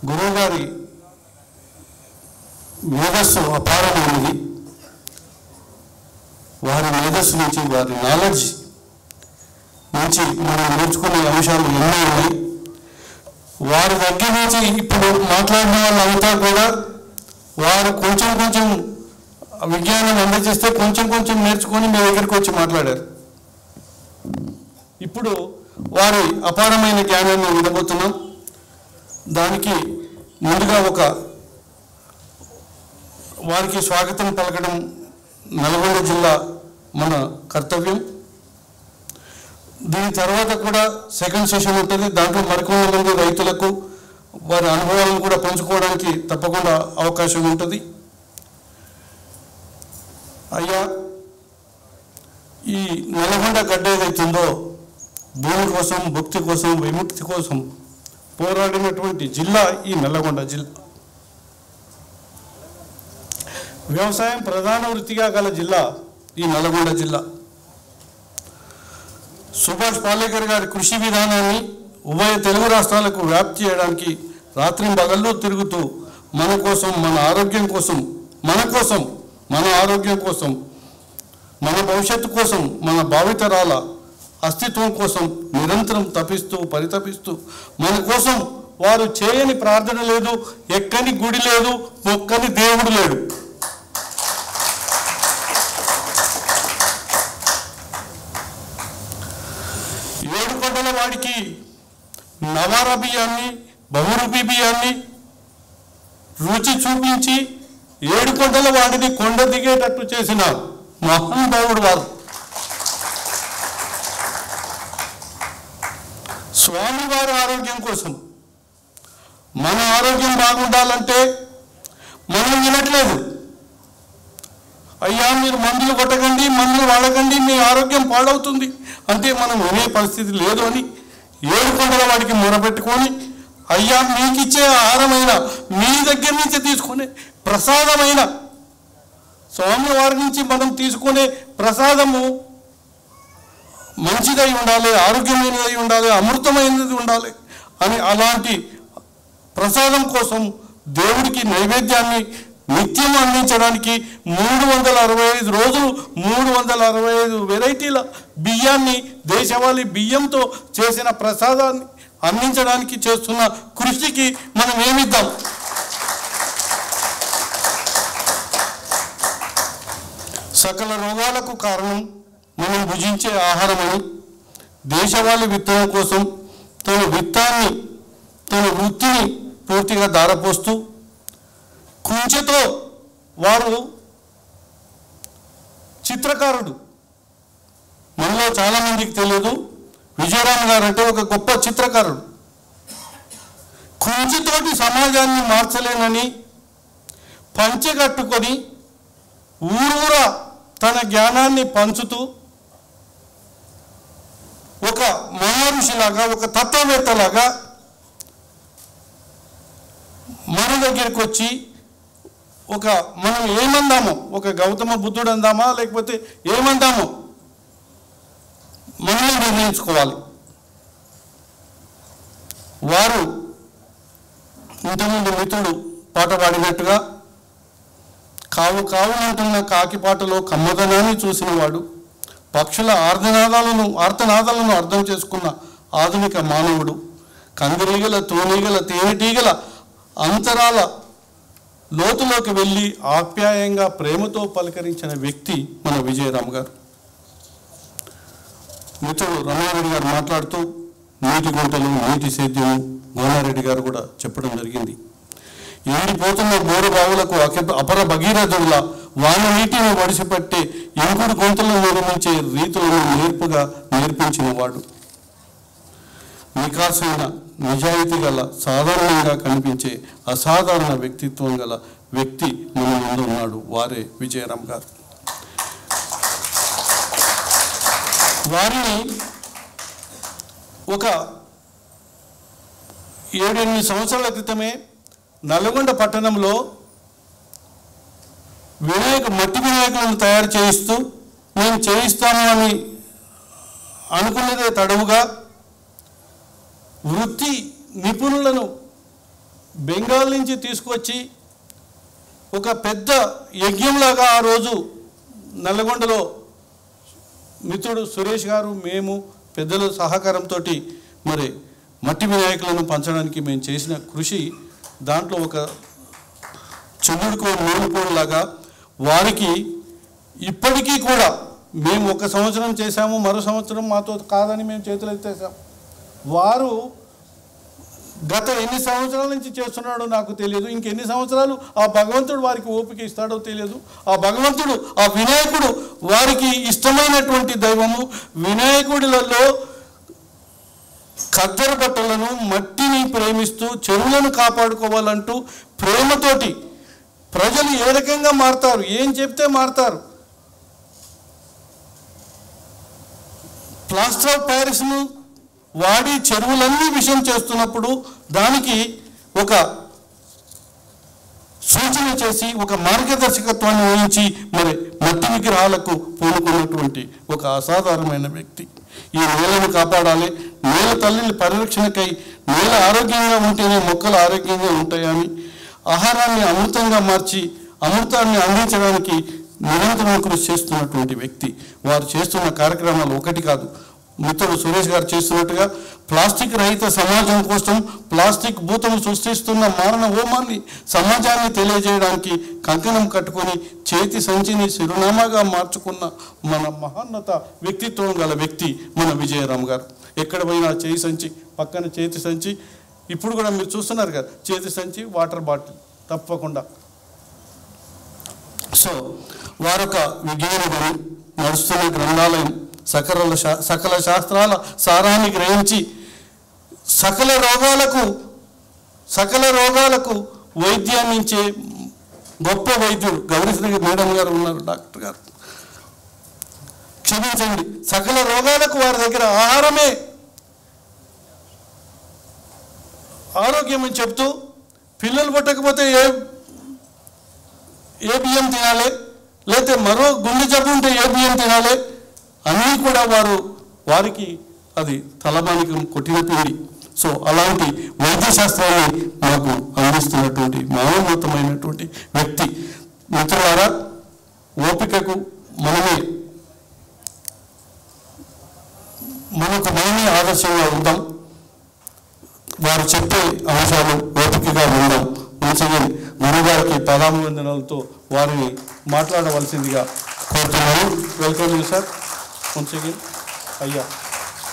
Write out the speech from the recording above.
గురువుగారి మేధస్సు అపారమైనది. వారి మేధస్సు నుంచి, వారి నాలెడ్జ్ నుంచి మనం నేర్చుకునే అంశాలు ఎన్నో ఉన్నాయి. వారి దగ్గర నుంచి ఇప్పుడు మాట్లాడిన వాళ్ళంతా కూడా వారు కొంచెం కొంచెం విజ్ఞానం అందజేస్తే కొంచెం కొంచెం నేర్చుకొని మీ దగ్గరికి వచ్చి మాట్లాడారు. ఇప్పుడు వారి అపారమైన జ్ఞానాన్ని వినబోతున్నాం. దానికి ముందుగా వారికి స్వాగతం పలకడం నల్గొండ జిల్లా మన కర్తవ్యం. దీని తర్వాత కూడా సెకండ్ సెషన్ ఉంటుంది. దాంట్లో మరికొంతమంది రైతులకు వారి అనుభవాలను కూడా పంచుకోవడానికి తప్పకుండా అవకాశం ఉంటుంది. అయ్యా, ఈ నల్గొండ గడ్డ ఏదైతుందో భూమి కోసం, భక్తి కోసం, విముక్తి కోసం పోరాడినటువంటి జిల్లా ఈ నల్గొండ జిల్లా. వ్యవసాయం ప్రధాన వృత్తిగా గల జిల్లా ఈ నల్గొండ జిల్లా. సుభాష్ పాలేకర్ గారి కృషి విధానాన్ని ఉభయ తెలుగు రాష్ట్రాలకు వ్యాప్తి చేయడానికి రాత్రింబగళ్ళు తిరుగుతూ మన కోసం, మన ఆరోగ్యం కోసం, మన ఆరోగ్యం కోసం, మన భవిష్యత్తు కోసం, మన భావితరాల అస్తిత్వం కోసం నిరంతరం పరితపిస్తూ మన కోసం వారు చేయని ప్రార్థన లేదు, ఎక్కని గుడి లేదు, మొక్కని దేవుడు లేడు. ఏడుకొండల వాడికి నవారా బియ్యాన్ని, బహురూపీ బియ్యాన్ని రుచి చూపించి ఏడుకొండల వాడిని కొండ దిగేటట్టు చేసిన మహానుభావుడు వారు. స్వామివారి ఆరోగ్యం కోసం, మన ఆరోగ్యం బాగుండాలంటే మనం వినట్లేదు. అయ్యా, మీరు మందులు కొట్టకండి, మందులు వాడకండి, మీ ఆరోగ్యం పాడవుతుంది అంటే మనం వినే పరిస్థితి లేదు అని ఏడుకొండల వాడికి మొరపెట్టుకొని, అయ్యా, మీకు ఇచ్చే ఆహారమైన, మీ దగ్గర నుంచి తీసుకునే ప్రసాదమైన, స్వామివారి నుంచి మనం తీసుకునే ప్రసాదము మంచిదై ఉండాలి, ఆరోగ్యమైనదై ఉండాలి, అమృతమైనది ఉండాలి అని అలాంటి ప్రసాదం కోసం దేవుడికి నైవేద్యాన్ని నిత్యం అందించడానికి 365 రోజులు 365 వెరైటీల బియ్యాన్ని, దేశవాళీ బియ్యంతో చేసిన ప్రసాదాన్ని అందించడానికి చేస్తున్న కృషికి మనం ఏమిద్దాం? సకల రోగాలకు కారణం మనం భుజించే ఆహారమని దేశవాళీ విత్తనం కోసం తన వృత్తిని పూర్తిగా దారపోస్తూ కుంచెతో వారు చిత్రకారుడు. మనలో చాలామందికి తెలియదు, విజయరామ్ గారు అంటే ఒక గొప్ప చిత్రకారుడు. కుంచెతోటి సమాజాన్ని మార్చలేనని పంచెగట్టుకొని ఊరూరా తన జ్ఞానాన్ని పంచుతూ ఒక మహర్షిలాగా, ఒక తత్వవేత్తలాగా మన దగ్గరికి వచ్చి మనం ఏమందామో, ఒక గౌతమ బుద్ధుడు అందామా లేకపోతే ఏమందామో మనమే నిర్ణయించుకోవాలి. వారు ఇంతకుముందు మిత్రుడు పాట పాడినట్టుగా కావు కావునంటున్న కాకి పాటలో కమ్మదనాన్ని చూసినవాడు, పక్షుల ఆర్తనాదాలను అర్థం చేసుకున్న ఆధునిక మానవుడు, కందిరీగల, తూనీగల, తేనెటీగల అంతరాల లోతులోకి వెళ్ళి ఆప్యాయంగా ప్రేమతో పలకరించిన వ్యక్తి మన విజయరామ్ గారు. మిత్రుడు రమణారెడ్డి గారు మాట్లాడుతూ నీటి గుంటలు, నీటి సేద్యం గోనారెడ్డి గారు కూడా చెప్పడం జరిగింది. ఎండిపోతున్న బోరు బావులకు అపర భగీరథుల వాన నీటిని వడిసిపట్టే ఇంకుడు గొంతులను నిర్మించే రీతులను నేర్పించిన వాడు. నికాసైన, నిజాయితీ గల, సాధారణంగా కనిపించే అసాధారణ వ్యక్తిత్వం గల వ్యక్తి మన ముందు ఉన్నాడు. వారే విజయరామ్ గారు. వారిని ఒక 7-8 సంవత్సరాల క్రితమే నల్గొండ పట్టణంలో మట్టి వినాయకులను తయారు చేయిస్తూ మేము చేయిస్తాము అని అనుకున్నదే తడవుగా వృత్తి నిపుణులను బెంగాల్ నుంచి తీసుకొచ్చి ఒక పెద్ద యజ్ఞంలాగా ఆ రోజు నల్లగొండలో మిత్రుడు సురేష్ గారు మేము పెద్దల సహకారంతో మరి మట్టి వినాయకులను పంచడానికి మేము చేసిన కృషి దాంట్లో ఒక చంద్రుడికో నూనెపోలాగా వారికి ఇప్పటికీ కూడా మేము ఒక సంవత్సరం చేశాము, మరో సంవత్సరం మాతో కాదని మేము చేతులు ఎత్తేసాం. వారు గత ఎన్ని సంవత్సరాల నుంచి చేస్తున్నాడో నాకు తెలియదు, ఇంకెన్ని సంవత్సరాలు ఆ భగవంతుడు వారికి ఓపిక ఇస్తాడో తెలియదు. ఆ భగవంతుడు, ఆ వినాయకుడు వారికి ఇష్టమైనటువంటి దైవము. వినాయకుడిలలో ఖద్దరు బట్టలను, మట్టిని ప్రేమిస్తూ చెరువులను కాపాడుకోవాలంటూ ప్రేమతోటి ప్రజలు ఏ రకంగా మారుతారు, ఏం చెప్తే మారుతారు. ప్లాస్టర్ ఆఫ్ ప్యారిస్ను వాడి చెరువులన్నీ విషయం చేస్తున్నప్పుడు దానికి ఒక సూచన చేసి ఒక మార్గదర్శకత్వాన్ని వహించి మరి మట్టి విగ్రహాలకు పూనుకున్నటువంటి ఒక అసాధారణమైన వ్యక్తి. ఈ నేలను కాపాడాలి, నేల తల్లిని పరిరక్షణకై నేల ఆరోగ్యంగా ఉంటేనే మొక్కలు ఆరోగ్యంగా ఉంటాయని ఆహారాన్ని అమృతంగా మార్చి అమృతాన్ని అందించడానికి నిరంతరం కృషి చేస్తున్నటువంటి వ్యక్తి. వారు చేస్తున్న కార్యక్రమాలు ఒకటి కాదు. మిత్రుడు సురేష్ గారు చేస్తున్నట్టుగా ప్లాస్టిక్ రహిత సమాజం కోసం ప్లాస్టిక్ భూతం సృష్టిస్తున్న మారణ హోమాన్ని సమాజాన్ని తెలియజేయడానికి కంకణం కట్టుకొని చేతి సంచిని చిరునామాగా మార్చుకున్న మన మహోన్నత వ్యక్తిత్వం గల వ్యక్తి మన విజయరామ్ గారు. ఎక్కడ పోయినా చేయి సంచి, పక్కన చేతి సంచి, ఇప్పుడు కూడా మీరు చూస్తున్నారు కదా చేతి సంచి, వాటర్ బాటిల్ తప్పకుండా. సో వారొక విజ్ఞాని, నడుస్తున్న గ్రంథాలయం, సకల శాస్త్రాల సారాన్ని గ్రహించి సకల రోగాలకు వైద్యాన్ని ఇచ్చే గొప్ప వైద్యుడు. గౌరీశ్రీ మేడం గారు ఉన్నారు, డాక్టర్ గారు, క్షమించండి. సకల రోగాలకు వారి దగ్గర ఆహారమే ఆరోగ్యం అని చెప్తూ పిల్లలు పుట్టకపోతే ఏ బియ్యం తినాలి, లేకపోతే మరో గుండె జబ్బు ఉంటే ఏ బియ్యం తినాలి అన్నీ కూడా వారికి అది తలమానికం కొట్టిన పిండి. సో అలాంటి వైద్యశాస్త్రాన్ని మాకు అందిస్తున్నటువంటి మహోన్నతమైనటువంటి వ్యక్తి. మిత్రులారా, ఓపికకు మనమే ఆదర్శంగా ఉందాం. వారు చెప్పే అంశాలు ఓపికగా ఉందాం. మంచిగా గురుగారికి పదాభివందనాలతో వారిని మాట్లాడవలసిందిగా కోరుతున్నాను. Welcome you sir. once again,